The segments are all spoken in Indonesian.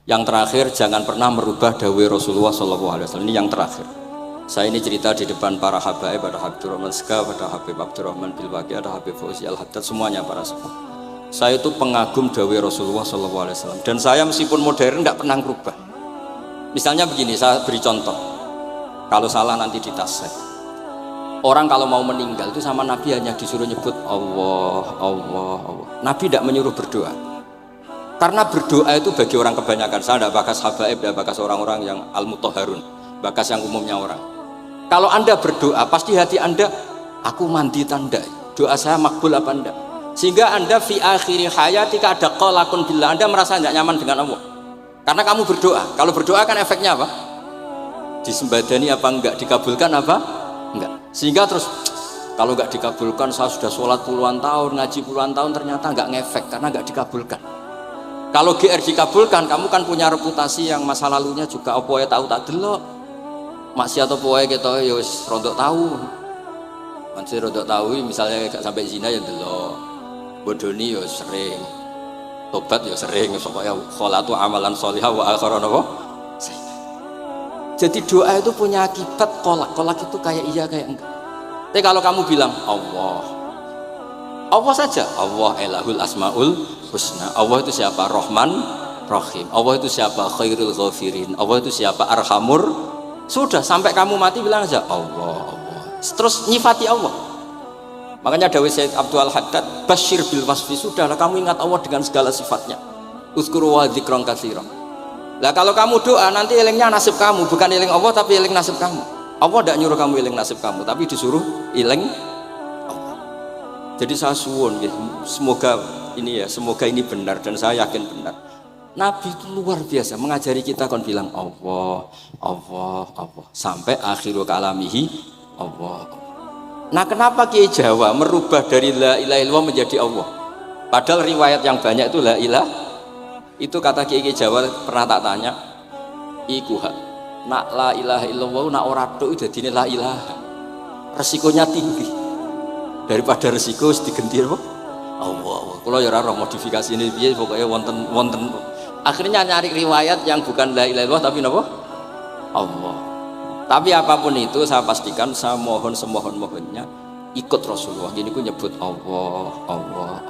Yang terakhir, jangan pernah merubah dawai Rasulullah SAW. Ini yang terakhir. Saya ini cerita di depan para habaib, ada Habib Rahman Ska, ada Habib Abdurrahman Bilwaki, ada Habib Fauzi Al-Haddad, semuanya para sepuh. Saya itu pengagum dawai Rasulullah SAW. Dan saya meskipun modern nggak pernah merubah. Misalnya begini, saya beri contoh. Kalau salah nanti ditasek. Orang kalau mau meninggal itu sama Nabi hanya disuruh nyebut Allah, Allah, Allah. Nabi tidak menyuruh berdoa. Karena berdoa itu bagi orang kebanyakan. Saya tidak bakas habaib, tidak bakas orang-orang yang al-mutahharun, bakas yang umumnya orang. Kalau Anda berdoa, pasti hati Anda, aku mandi tanda, doa saya makbul apa enggak? Sehingga Anda fi akhiri hayatika ada qalakun billah, Anda merasa tidak nyaman dengan Allah. Karena kamu berdoa. Kalau berdoa kan efeknya apa? Disembadani apa enggak, dikabulkan apa? Enggak. Sehingga terus kalau enggak dikabulkan, saya sudah sholat puluhan tahun, ngaji puluhan tahun, ternyata enggak ngefek karena enggak dikabulkan. Kalau GR dikabulkan, kamu kan punya reputasi yang masa lalunya juga apa ya tahu tak delok. Maksiat apa wae kita ya wis rodok tahu. Masih rodok tahu misalnya gak sampai zina ya delok. Bodoni ya sering. Tobat ya sering, supaya kholatu amalan sholihah wa akhiran apa? Jadi doa itu punya akibat kolak. Kolak itu kayak iya kayak enggak. Tapi kalau kamu bilang Allah, Allah saja, Allah elahul asmaul husna. Allah itu siapa? Rahman, Rahim. Allah itu siapa? Khairul ghafirin. Allah itu siapa? Arhamur. Sudah sampai kamu mati bilang aja Allah, Allah. Terus nyifati Allah. Makanya dawuh Sayyid Abdul Haddad, basyir bil wasfi, sudahlah kamu ingat Allah dengan segala sifatnya. Uzkuru wa dzikran katsiran. Lah kalau kamu doa nanti elingnya nasib kamu, bukan eling Allah tapi eling nasib kamu. Allah tidak nyuruh kamu eling nasib kamu, tapi disuruh eling Allah. Jadi saya suwun ya, semoga ini benar dan saya yakin benar. Nabi itu luar biasa mengajari kita kon bilang Allah, Allah, Allah sampai akhirul kalamihi Allah. Nah, kenapa Kiai Jawa merubah dari la ilaha illallah menjadi Allah? Padahal riwayat yang banyak itu la ilaha. Itu kata Kiai Jawa pernah tak tanya, iku hak nak la ilaha illallah nak ora tok dadine la ilaha. Resikonya tinggi. Daripada resiko wis digenti apa? Allah. Kula ya ora modifikasi ini piye pokoknya wonten. Akhirnya nyari riwayat yang bukan la ilaha illallah tapi napa? Allah. Tapi apapun itu saya pastikan, saya mohon semohon-mohonnya ikut Rasulullah. Gini ku nyebut Allah, Allah.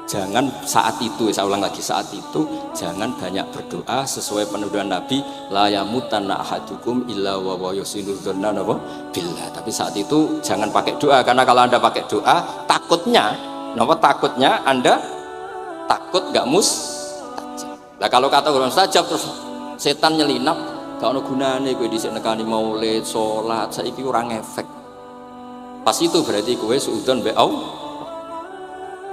Jangan saat itu, saya ulang lagi, saat itu jangan banyak berdoa sesuai penuduhan Nabi, la yamutanna ahadukum illa wa huwa yuhsinu dzanna billah. Tapi saat itu jangan pakai doa, karena kalau Anda pakai doa takutnya Anda takut gak mustajab. Lah kalau kata orang mustajab terus setan nyelinap, gak ada gunanya gue dhisik nekani maulid, sholat, saiki ora ngefek. Pas itu berarti gue suudzon be Allah.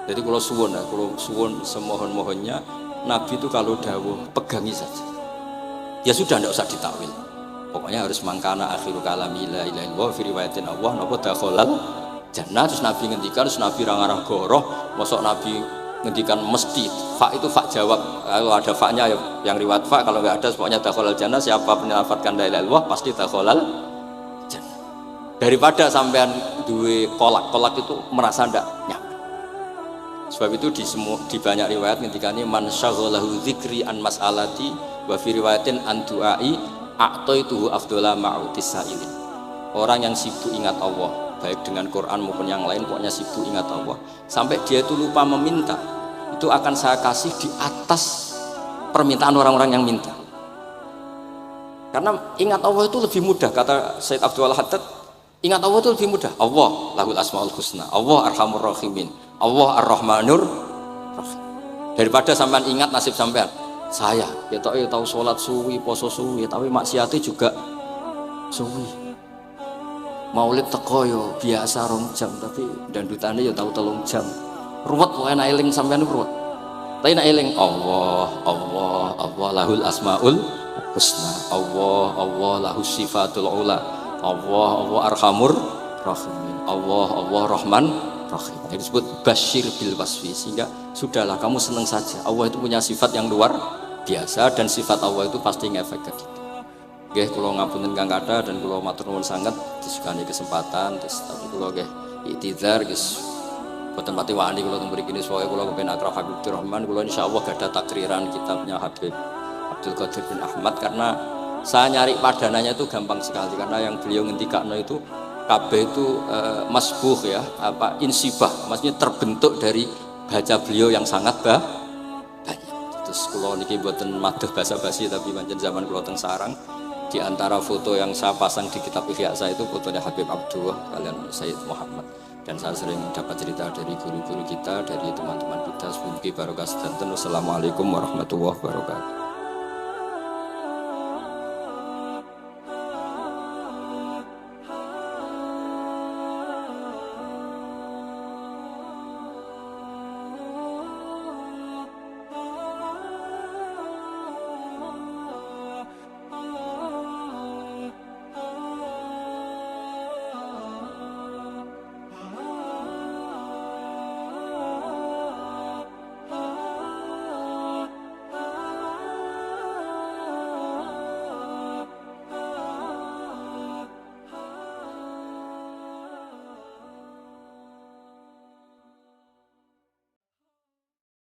Jadi kalau suwun semohon-mohonnya Nabi itu kalau dawuh pegangi saja. Ya sudah, tidak usah ditakwil. Pokoknya harus mangkana akhiru kalami la ilaha illallah fi riwayatin Allah napa dakhalal jannah. Terus Nabi ngendikan, terus Nabi rangarah goroh, mosok Nabi ngendikan mesti fa itu fa jawab. Kalau ada fa-nya yang riwayat fa, kalau enggak ada pokoknya dakhalal jannah. Siapa menyelafatkan la ilaha illallah pasti dakhalal jannah. Daripada sampean duwe kolak itu merasa ndak nyaman. Sebab itu di banyak riwayat ngendikane man syaghalahu dzikri an mas'alati wa fi riwayatin an du'ai a'taituhu afdhala ma'utis sa'ilin. Orang yang sibuk ingat Allah, baik dengan Quran maupun yang lain, pokoknya sibuk ingat Allah sampai dia itu lupa meminta, itu akan saya kasih di atas permintaan orang-orang yang minta. Karena ingat Allah itu lebih mudah, kata Sayyid Abdul Haddad, ingat Allah itu lebih mudah. Allah lahul asmaul husna, Allah arhamur rahimin, Allah ar-rahmanur rahim. Daripada sampean ingat nasib sampean, saya ya tahu sholat suwi, poso suwi, tapi maksiatnya juga suwi. Maulid teko yo biasa 2 jam, tapi dandutannya yo tahu 3 jam. Ruwet pokoknya nak eling sampean ruwet. Tapi nak eling Allah, Allah, Allah lahul asmaul husna, Allah, Allah lahus sifatul ula, Allah, Allah arhamur rahimin, Allah, Allah rahman rahim. Jadi disebut basyir bil wasfi, sehingga sudahlah kamu senang saja. Allah itu punya sifat yang luar biasa dan sifat Allah itu pasti ngefek ke kita. Nggih kula ngapunten Kang Kada dan kula matur nuwun sanget disukani kesempatan tapi kula nggih iktidar guys. Boten pati wani kula teng mriki niki soalé kula kepen akrab Habib Rahman, kula insyaallah gadah takriran kitabnya Habib Abdul Qadir bin Ahmad, karena saya nyari padanannya itu gampang sekali, karena yang beliau ngendikakno itu kabeh itu masbuh ya, insibah, maksudnya terbentuk dari baca beliau yang sangat banyak. Terus kula niki mboten madoh basa-basi, tapi pancen zaman kula teng sarang, di antara foto yang saya pasang di kitab Ihya saya itu fotonya Habib Abdullah kalian Sayyid Muhammad. Dan saya sering dapat cerita dari guru-guru kita, dari teman-teman kita. Semoga barokah sedanten. Wassalamualaikum warahmatullahi wabarakatuh.